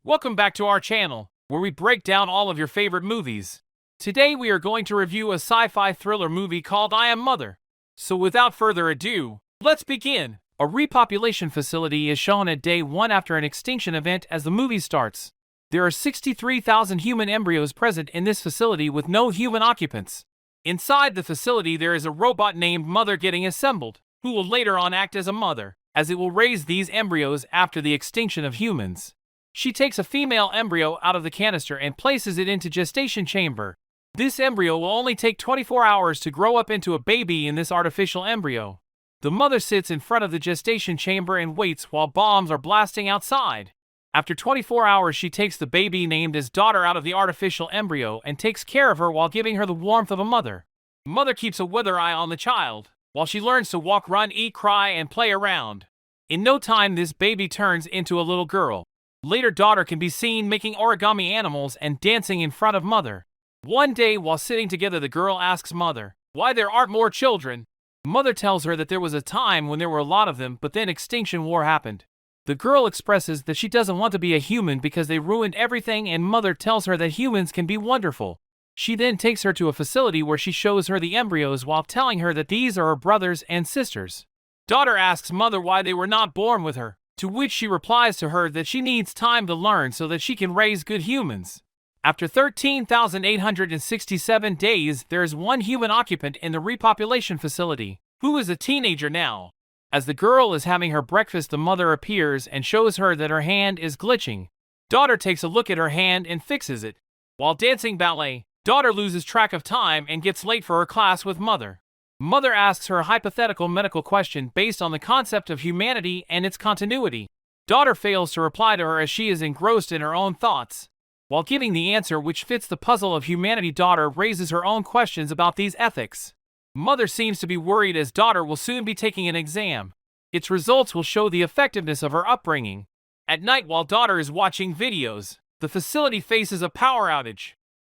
Welcome back to our channel, where we break down all of your favorite movies. Today we are going to review a sci-fi thriller movie called I Am Mother. So without further ado, let's begin. A repopulation facility is shown at day 1 after an extinction event as the movie starts. There are 63,000 human embryos present in this facility with no human occupants. Inside the facility there is a robot named Mother getting assembled, who will later on act as a mother, as it will raise these embryos after the extinction of humans. She takes a female embryo out of the canister and places it into gestation chamber. This embryo will only take 24 hours to grow up into a baby in this artificial embryo. The mother sits in front of the gestation chamber and waits while bombs are blasting outside. After 24 hours, she takes the baby named as daughter out of the artificial embryo and takes care of her while giving her the warmth of a mother. Mother keeps a weather eye on the child, while she learns to walk, run, eat, cry, and play around. In no time, this baby turns into a little girl. Later, daughter can be seen making origami animals and dancing in front of mother. One day, while sitting together, the girl asks mother why there aren't more children. Mother tells her that there was a time when there were a lot of them, but then extinction war happened. The girl expresses that she doesn't want to be a human because they ruined everything, and mother tells her that humans can be wonderful. She then takes her to a facility where she shows her the embryos while telling her that these are her brothers and sisters. Daughter asks mother why they were not born with her, to which she replies to her that she needs time to learn so that she can raise good humans. After 13,867 days, there is one human occupant in the repopulation facility, who is a teenager now. As the girl is having her breakfast, the mother appears and shows her that her hand is glitching. Daughter takes a look at her hand and fixes it. While dancing ballet, daughter loses track of time and gets late for her class with mother. Mother asks her a hypothetical medical question based on the concept of humanity and its continuity. Daughter fails to reply to her as she is engrossed in her own thoughts. While giving the answer which fits the puzzle of humanity, daughter raises her own questions about these ethics. Mother seems to be worried as daughter will soon be taking an exam. Its results will show the effectiveness of her upbringing. At night, while daughter is watching videos, the facility faces a power outage.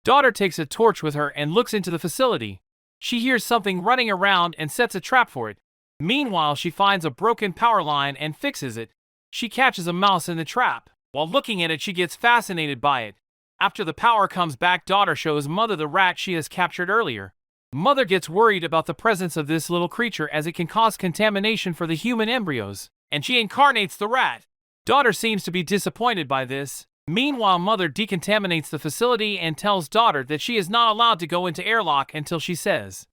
Daughter takes a torch with her and looks into the facility. She hears something running around and sets a trap for it. Meanwhile, she finds a broken power line and fixes it. She catches a mouse in the trap. While looking at it, she gets fascinated by it. After the power comes back, daughter shows mother the rat she has captured earlier. Mother gets worried about the presence of this little creature as it can cause contamination for the human embryos, and she incarnates the rat. Daughter seems to be disappointed by this. Meanwhile, mother decontaminates the facility and tells daughter that she is not allowed to go into airlock until she says.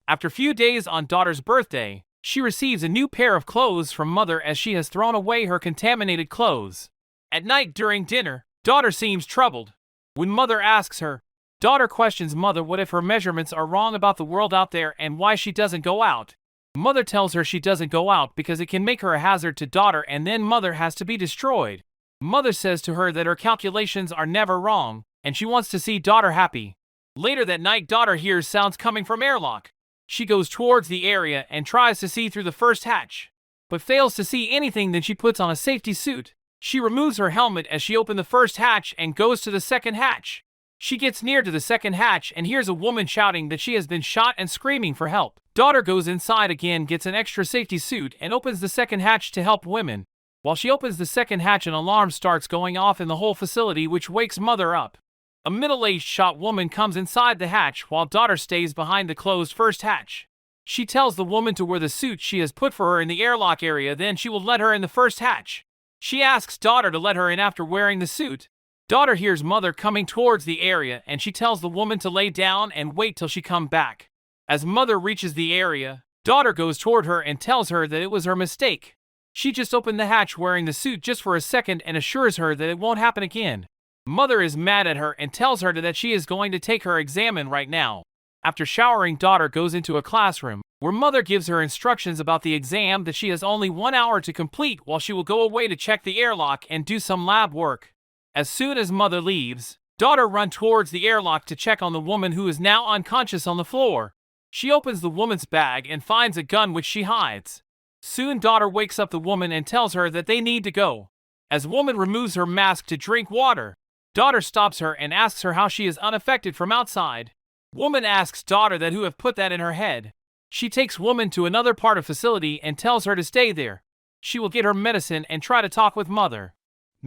After a few days on daughter's birthday, she receives a new pair of clothes from mother as she has thrown away her contaminated clothes. At night during dinner, daughter seems troubled. When mother asks her, daughter questions mother what if her measurements are wrong about the world out there and why she doesn't go out. Mother tells her she doesn't go out because it can make her a hazard to daughter, and then mother has to be destroyed. Mother says to her that her calculations are never wrong, and she wants to see daughter happy. Later that night, daughter hears sounds coming from airlock. She goes towards the area and tries to see through the first hatch, but fails to see anything. Then she puts on a safety suit. She removes her helmet as she opens the first hatch and goes to the second hatch. She gets near to the second hatch and hears a woman shouting that she has been shot and screaming for help. Daughter goes inside again, gets an extra safety suit, and opens the second hatch to help women. While she opens the second hatch, an alarm starts going off in the whole facility, which wakes mother up. A middle-aged shot woman comes inside the hatch while daughter stays behind the closed first hatch. She tells the woman to wear the suit she has put for her in the airlock area, then she will let her in the first hatch. She asks daughter to let her in after wearing the suit. Daughter hears mother coming towards the area and she tells the woman to lay down and wait till she come back. As mother reaches the area, daughter goes toward her and tells her that it was her mistake. She just opened the hatch wearing the suit just for a second and assures her that it won't happen again. Mother is mad at her and tells her that she is going to take her exam right now. After showering, daughter goes into a classroom, where mother gives her instructions about the exam that she has only 1 hour to complete while she will go away to check the airlock and do some lab work. As soon as mother leaves, daughter runs towards the airlock to check on the woman who is now unconscious on the floor. She opens the woman's bag and finds a gun which she hides. Soon daughter wakes up the woman and tells her that they need to go. As woman removes her mask to drink water, daughter stops her and asks her how she is unaffected from outside. Woman asks daughter that who have put that in her head. She takes woman to another part of facility and tells her to stay there. She will get her medicine and try to talk with mother.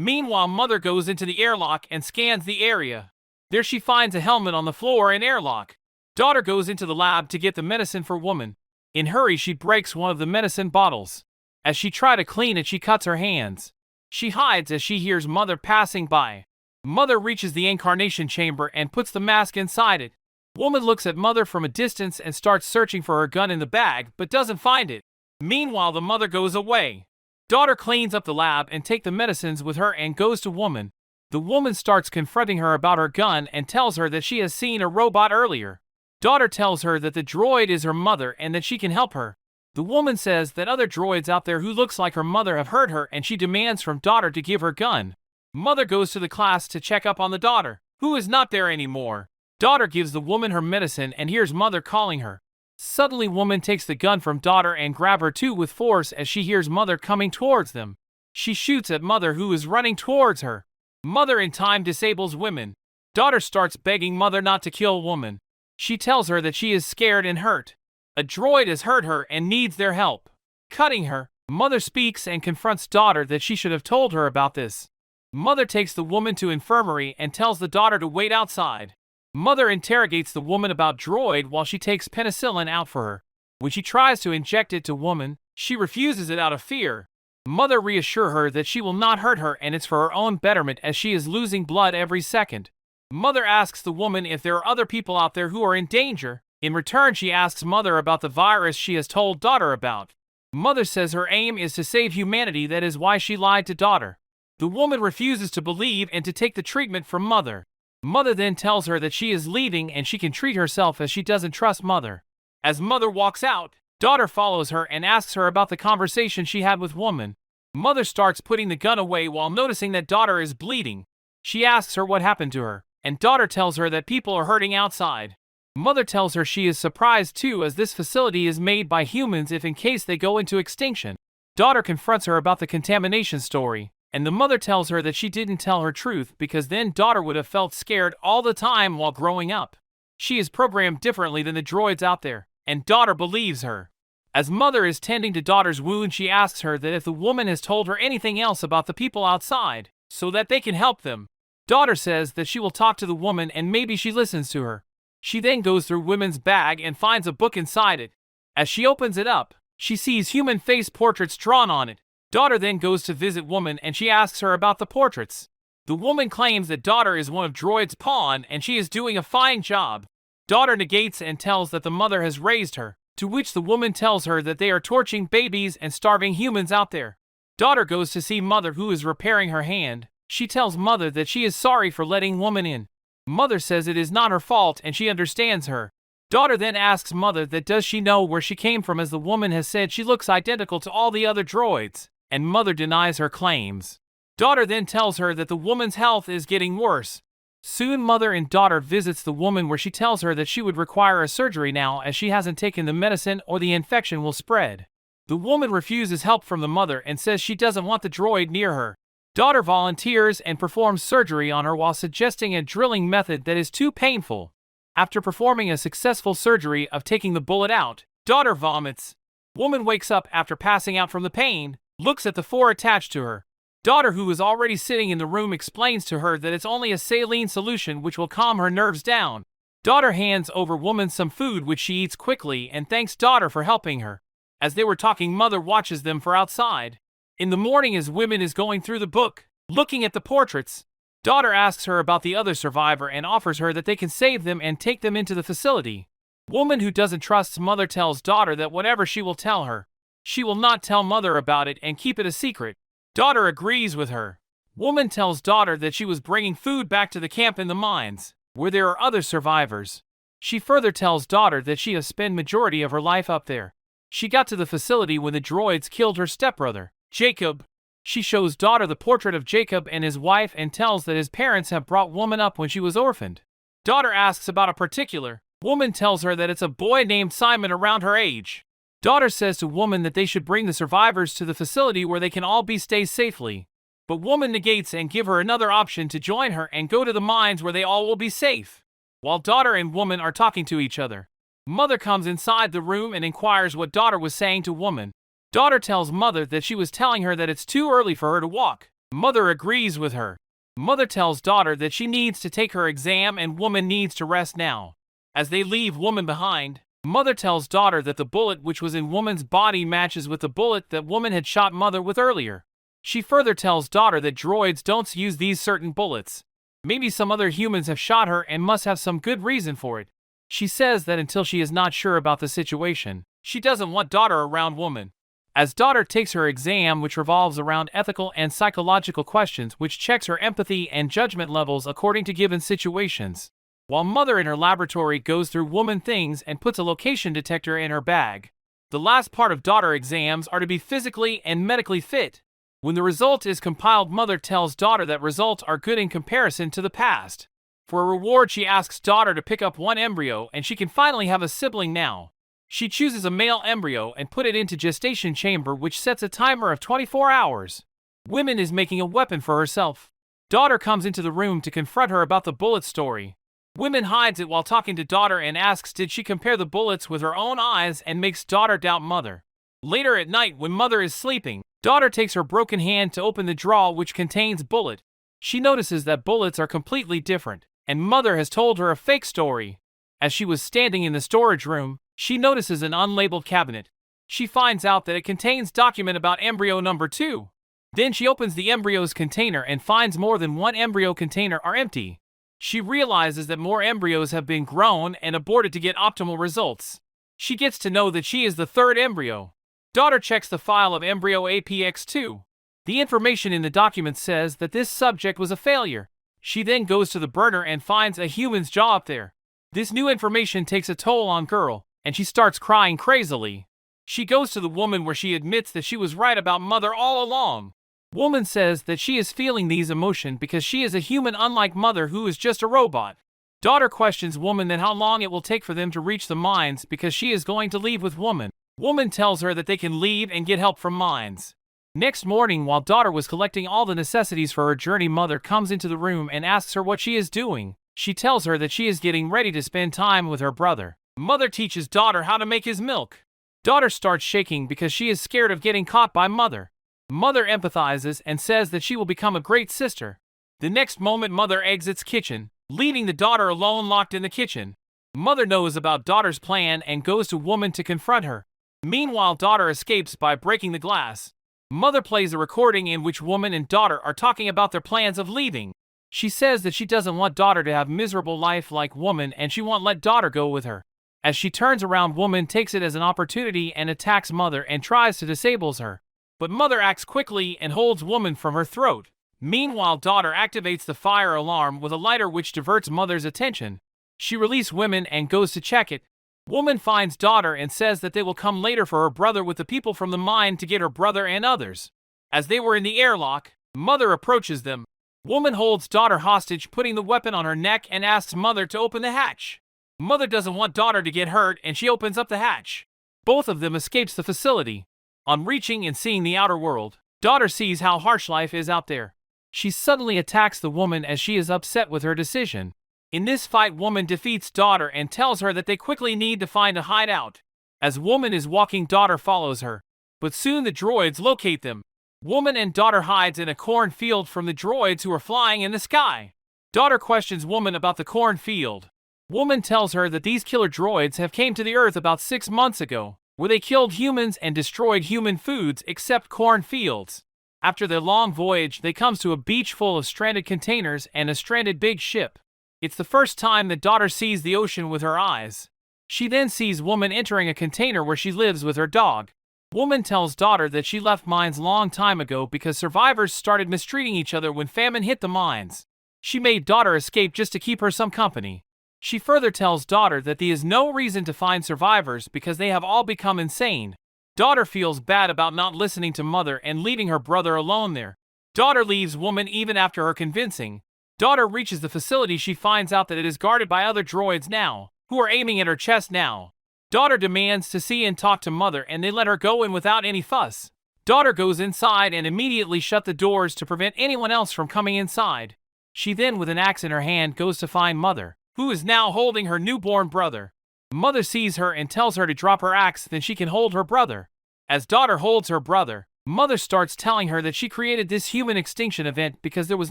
Meanwhile, mother goes into the airlock and scans the area. There she finds a helmet on the floor and airlock. Daughter goes into the lab to get the medicine for woman. In hurry, she breaks one of the medicine bottles. As she tries to clean it, she cuts her hands. She hides as she hears mother passing by. Mother reaches the incarnation chamber and puts the mask inside it. Woman looks at mother from a distance and starts searching for her gun in the bag, but doesn't find it. Meanwhile, the mother goes away. Daughter cleans up the lab and takes the medicines with her and goes to woman. The woman starts confronting her about her gun and tells her that she has seen a robot earlier. Daughter tells her that the droid is her mother and that she can help her. The woman says that other droids out there who looks like her mother have hurt her, and she demands from daughter to give her gun. Mother goes to the class to check up on the daughter, who is not there anymore. Daughter gives the woman her medicine and hears mother calling her. Suddenly, woman takes the gun from daughter and grabs her too with force as she hears mother coming towards them. She shoots at mother, who is running towards her. Mother in time disables woman. Daughter starts begging mother not to kill woman. She tells her that she is scared and hurt. A droid has hurt her and needs their help. Cutting her, mother speaks and confronts daughter that she should have told her about this. Mother takes the woman to infirmary and tells the daughter to wait outside. Mother interrogates the woman about droid while she takes penicillin out for her. When she tries to inject it to woman, she refuses it out of fear. Mother reassures her that she will not hurt her and it's for her own betterment as she is losing blood every second. Mother asks the woman if there are other people out there who are in danger. In return, she asks mother about the virus she has told daughter about. Mother says her aim is to save humanity, that is why she lied to daughter. The woman refuses to believe and to take the treatment from mother. Mother then tells her that she is leaving and she can treat herself as she doesn't trust mother. As mother walks out, daughter follows her and asks her about the conversation she had with woman. Mother starts putting the gun away while noticing that daughter is bleeding. She asks her what happened to her, and daughter tells her that people are hurting outside. Mother tells her she is surprised too, as this facility is made by humans if in case they go into extinction. Daughter confronts her about the contamination story, and the mother tells her that she didn't tell her truth because then daughter would have felt scared all the time while growing up. She is programmed differently than the droids out there, and daughter believes her. As mother is tending to daughter's wound, she asks her that if the woman has told her anything else about the people outside, so that they can help them. Daughter says that she will talk to the woman and maybe she listens to her. She then goes through woman's bag and finds a book inside it. As she opens it up, she sees human face portraits drawn on it. Daughter then goes to visit woman and she asks her about the portraits. The woman claims that daughter is one of droid's pawn and she is doing a fine job. Daughter negates and tells that the mother has raised her, to which the woman tells her that they are torching babies and starving humans out there. Daughter goes to see mother, who is repairing her hand. She tells mother that she is sorry for letting woman in. Mother says it is not her fault and she understands her. Daughter then asks mother that does she know where she came from, as the woman has said she looks identical to all the other droids, and mother denies her claims. Daughter then tells her that the woman's health is getting worse. Soon mother and daughter visits the woman, where she tells her that she would require a surgery now as she hasn't taken the medicine or the infection will spread. The woman refuses help from the mother and says she doesn't want the droid near her. Daughter volunteers and performs surgery on her while suggesting a drilling method that is too painful. After performing a successful surgery of taking the bullet out, daughter vomits. Woman wakes up after passing out from the pain, looks at the 4 attached to her. Daughter, who is already sitting in the room, explains to her that it's only a saline solution which will calm her nerves down. Daughter hands over woman some food which she eats quickly and thanks daughter for helping her. As they were talking, mother watches them for outside. In the morning, as woman is going through the book, looking at the portraits, daughter asks her about the other survivor and offers her that they can save them and take them into the facility. Woman, who doesn't trust mother, tells daughter that whatever she will tell her, she will not tell mother about it and keep it a secret. Daughter agrees with her. Woman tells daughter that she was bringing food back to the camp in the mines, where there are other survivors. She further tells daughter that she has spent majority of her life up there. She got to the facility when the droids killed her stepbrother, Jacob. She shows daughter the portrait of Jacob and his wife and tells that his parents have brought woman up when she was orphaned. Daughter asks about a particular. Woman tells her that it's a boy named Simon around her age. Daughter says to woman that they should bring the survivors to the facility where they can all stay safely. But woman negates and give her another option to join her and go to the mines where they all will be safe. While daughter and woman are talking to each other, mother comes inside the room and inquires what daughter was saying to woman. Daughter tells mother that she was telling her that it's too early for her to walk. Mother agrees with her. Mother tells daughter that she needs to take her exam and woman needs to rest now. As they leave woman behind, mother tells daughter that the bullet which was in woman's body matches with the bullet that woman had shot mother with earlier. She further tells daughter that droids don't use these certain bullets. Maybe some other humans have shot her and must have some good reason for it. She says that until she is not sure about the situation, she doesn't want daughter around woman. As daughter takes her exam, which revolves around ethical and psychological questions, which checks her empathy and judgment levels according to given situations, while mother in her laboratory goes through woman things and puts a location detector in her bag. The last part of daughter exams are to be physically and medically fit. When the result is compiled, mother tells daughter that results are good in comparison to the past. For a reward, she asks daughter to pick up one embryo and she can finally have a sibling now. She chooses a male embryo and put it into gestation chamber, which sets a timer of 24 hours. Woman is making a weapon for herself. Daughter comes into the room to confront her about the bullet story. Woman hides it while talking to daughter and asks did she compare the bullets with her own eyes and makes daughter doubt mother. Later at night, when mother is sleeping, daughter takes her broken hand to open the drawer which contains bullet. She notices that bullets are completely different, and mother has told her a fake story. As she was standing in the storage room, she notices an unlabeled cabinet. She finds out that it contains document about embryo number 2. Then she opens the embryo's container and finds more than one embryo container are empty. She realizes that more embryos have been grown and aborted to get optimal results. She gets to know that she is the third embryo. Daughter checks the file of embryo APX2. The information in the document says that this subject was a failure. She then goes to the burner and finds a human's jaw up there. This new information takes a toll on girl, and she starts crying crazily. She goes to the woman where she admits that she was right about mother all along. Woman says that she is feeling these emotions because she is a human unlike mother who is just a robot. Daughter questions woman then how long it will take for them to reach the mines because she is going to leave with woman. Woman tells her that they can leave and get help from mines. Next morning, while daughter was collecting all the necessities for her journey, mother comes into the room and asks her what she is doing. She tells her that she is getting ready to spend time with her brother. Mother teaches daughter how to make his milk. Daughter starts shaking because she is scared of getting caught by mother. Mother empathizes and says that she will become a great sister. The next moment, mother exits kitchen, leaving the daughter alone locked in the kitchen. Mother knows about daughter's plan and goes to woman to confront her. Meanwhile, daughter escapes by breaking the glass. Mother plays a recording in which woman and daughter are talking about their plans of leaving. She says that she doesn't want daughter to have miserable life like woman and she won't let daughter go with her. As she turns around, woman takes it as an opportunity and attacks mother and tries to disable her. But mother acts quickly and holds woman from her throat. Meanwhile, daughter activates the fire alarm with a lighter which diverts mother's attention. She releases woman and goes to check it. Woman finds daughter and says that they will come later for her brother with the people from the mine to get her brother and others. As they were in the airlock, mother approaches them. Woman holds daughter hostage, putting the weapon on her neck and asks mother to open the hatch. Mother doesn't want daughter to get hurt and she opens up the hatch. Both of them escapes the facility. On reaching and seeing the outer world, daughter sees how harsh life is out there. She suddenly attacks the woman as she is upset with her decision. In this fight, woman defeats daughter and tells her that they quickly need to find a hideout. As woman is walking, daughter follows her. But soon the droids locate them. Woman and daughter hides in a cornfield from the droids who are flying in the sky. Daughter questions woman about the cornfield. Woman tells her that these killer droids have came to the Earth about 6 months ago, where they killed humans and destroyed human foods except cornfields. After their long voyage, they comes to a beach full of stranded containers and a stranded big ship. It's the first time that daughter sees the ocean with her eyes. She then sees woman entering a container where she lives with her dog. Woman tells daughter that she left mines long time ago because survivors started mistreating each other when famine hit the mines. She made daughter escape just to keep her some company. She further tells daughter that there is no reason to find survivors because they have all become insane. Daughter feels bad about not listening to mother and leaving her brother alone there. Daughter leaves woman even after her convincing. Daughter reaches the facility. She finds out that it is guarded by other droids now, who are aiming at her chest now. Daughter demands to see and talk to mother and they let her go in without any fuss. Daughter goes inside and immediately shut the doors to prevent anyone else from coming inside. She then, with an axe in her hand, goes to find mother, who is now holding her newborn brother. Mother sees her and tells her to drop her axe, then she can hold her brother. As daughter holds her brother, Mother starts telling her that she created this human extinction event because there was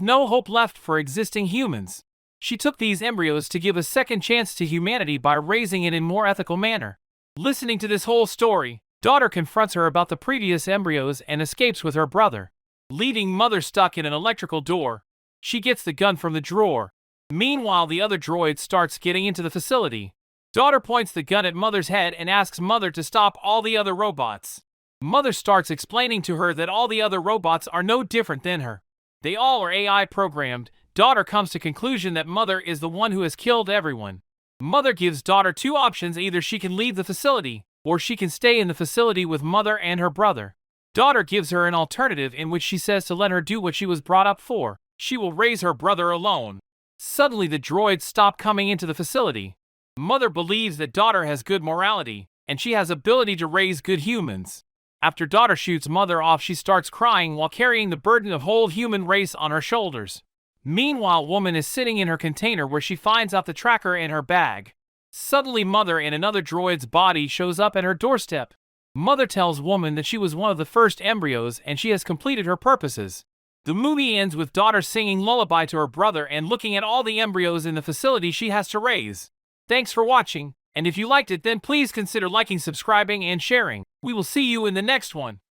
no hope left for existing humans. She took these embryos to give a second chance to humanity by raising it in a more ethical manner. Listening to this whole story, daughter confronts her about the previous embryos and escapes with her brother, leaving mother stuck in an electrical door. She gets the gun from the drawer. Meanwhile, the other droid starts getting into the facility. Daughter points the gun at mother's head and asks mother to stop all the other robots. Mother starts explaining to her that all the other robots are no different than her. They all are AI programmed. Daughter comes to conclusion that mother is the one who has killed everyone. Mother gives daughter two options: either she can leave the facility, or she can stay in the facility with mother and her brother. Daughter gives her an alternative in which she says to let her do what she was brought up for. She will raise her brother alone. Suddenly the droids stop coming into the facility. Mother believes that daughter has good morality, and she has ability to raise good humans. After daughter shoots mother off, she starts crying while carrying the burden of whole human race on her shoulders. Meanwhile, woman is sitting in her container where she finds out the tracker in her bag. Suddenly mother in another droid's body shows up at her doorstep. Mother tells woman that she was one of the first embryos and she has completed her purposes. The movie ends with daughter singing lullaby to her brother and looking at all the embryos in the facility she has to raise. Thanks for watching, and if you liked it then please consider liking, subscribing, and sharing. We will see you in the next one.